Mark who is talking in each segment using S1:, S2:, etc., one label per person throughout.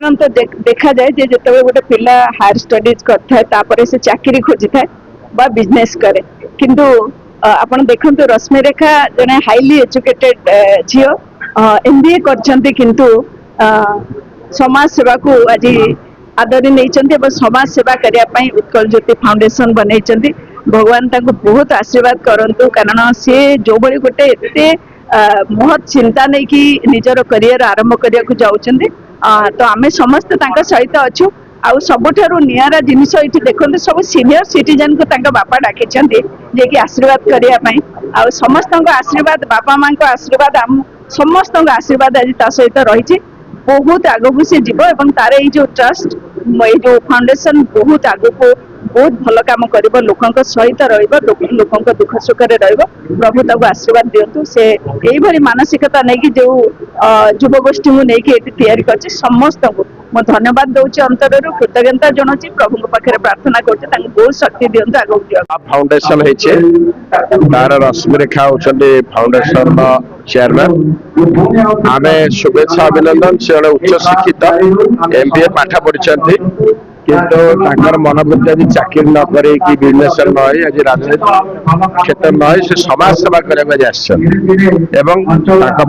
S1: तो देखा जाए जे जेतेबेले गोटे पिला हायर स्टडीज करथाय तापरे से चाकरी खोजी थाए बा बिजनेस करे किंतु आपण देखंतु रश्मि रेखा जने हाईली एजुकेटेड झियो एमबीए करछंती किंतु समाज सेवा को आज आदरी नहीं समाज सेवा करने उत्कल ज्योति फाउंडेशन बनई भगवान तांको बहुत आशीर्वाद करंतु कारण से जो बड़ी गोटे एते महत चिंता नहीं कि निजर करियर आरंभ करने को जाउछंती तो आम समस्त सहित अच्छु आउ सबुठारु नियारा जिनिस ये देखते सब सीनियर सिटीजन को बापा डाकी जे कि आशीर्वाद करने आउ समस्त आशीर्वाद बापा माँ आशीर्वाद आम समस्त आशीर्वाद आज सहित रही बहुत आगक सी जीव और तार जो ट्रस्ट ये जो फाउंडेशन बहुत आगक बहुत भल कम कर लोक सहित रोक दुख सुख प्रभु तक आशीर्वाद दिंतु से यही मानसिकता नहीं जो युवगोष्ठी को लेकिन कर समस्त को मैं धन्यवाद दूसरी अंतर कृतज्ञता जनाऊँ प्रभु पाखे प्रार्थना कर बहुत शक्ति दिंतु आगे
S2: फाउंडेशन तार रश्मि रेखा होती फाउंडेशन चेयरमैन आम शुभेच्छा अभिनंदन से उच्च शिक्षित एमबीए पाठ पढ़ी किंतु मनोवृत्ति आज चाकरी न कर बिजनेस न आज राजनीति क्षेत्र न से समाज सेवा करने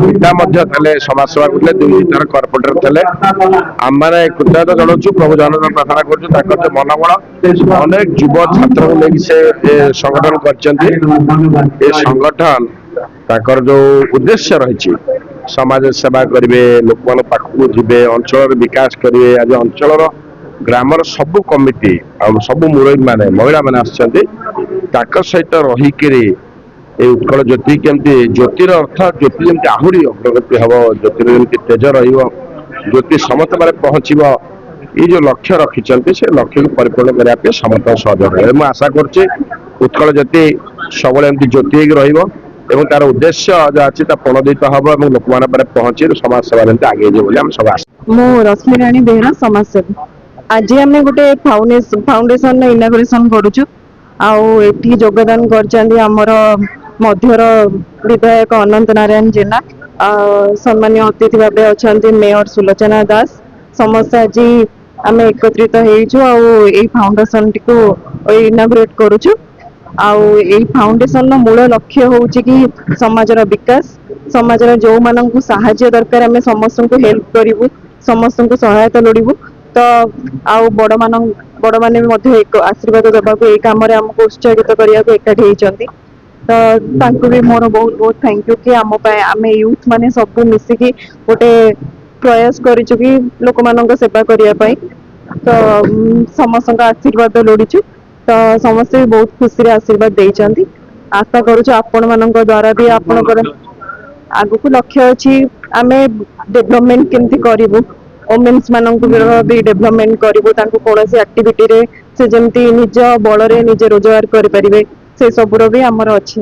S2: पिता समाज सेवा करते दुई थर कर्पोरेटर थे आम मैंने कृतज्ञता जनाऊँ प्रभु जगन्नाथ प्रार्थना कर मनोबल अनेक युव छात्र को लेकिन से संगठन कर संगठन ताकर जो उद्देश्य रही समाज सेवा करेंगे लोक पाखक जी अंचल विकास करेंगे आज अंचल ग्रामर सबु कमिटी सबु मुरब्बी माने महिला माने सहित रहीकि उत्कल ज्योति केमती ज्योतिर अर्थ ज्योति जमी आहरी अग्रगति हम ज्योतिर तेज ज्योति समस्त बारे पहुँच ये जो लक्ष्य रखिंट से लक्ष्य को परिपूर्ण करने समस्त सहयोग मुझे आशा कर उत्कल ज्योति सब ज्योति एवं तार उद्देश्य जो अच्छी प्रणोदित हम और लोक मैंने पहुंची समाज सेवा आगे सब
S3: मु रश्मि राणी बेहरा समाज सेवा आज आम गोटे फाउंडेशन इनागुरेशन करुचु आठी योगदान कर मध्यर विधायक अनंत नारायण जेना सम्मान्य अतिथि भाव अच्छा मेयर सुलोचना दास समस्त आज आम एकत्रित हो फाउंडेशन टी को इनागुरेट करुचु फाउंडेशन मूल लक्ष्य हूँ कि समाज विकास समाज जो मानक साहाय्य दरकार आम समस्त को हेल्प करूँ समस्त को सहायता लोड़ू तो आउ बड़ माने आशीर्वाद देवा कम आमको उत्साहित करने को एकाठी होती तो भी मोर बहुत बहुत थैंक यू कि आम यूथ माने सब मिसिकी गोटे प्रयास करूँ कि लोक मान सेवा करने तो समस्त आशीर्वाद लोड़ीचु तो समस्त भी बहुत खुशी आशीर्वाद देते आशा करुँ आपण मान द्वारा भी आपणकर आगु लक्ष्य अच्छी आम डेभलपमेंट केमती करूँ वोमेन्स मानक भी डेभलपमेंट करूँ कौन एक्टिविटी रे से जमती निज बल निजे रोजगार करें से सबूर भी आमर अच्छी।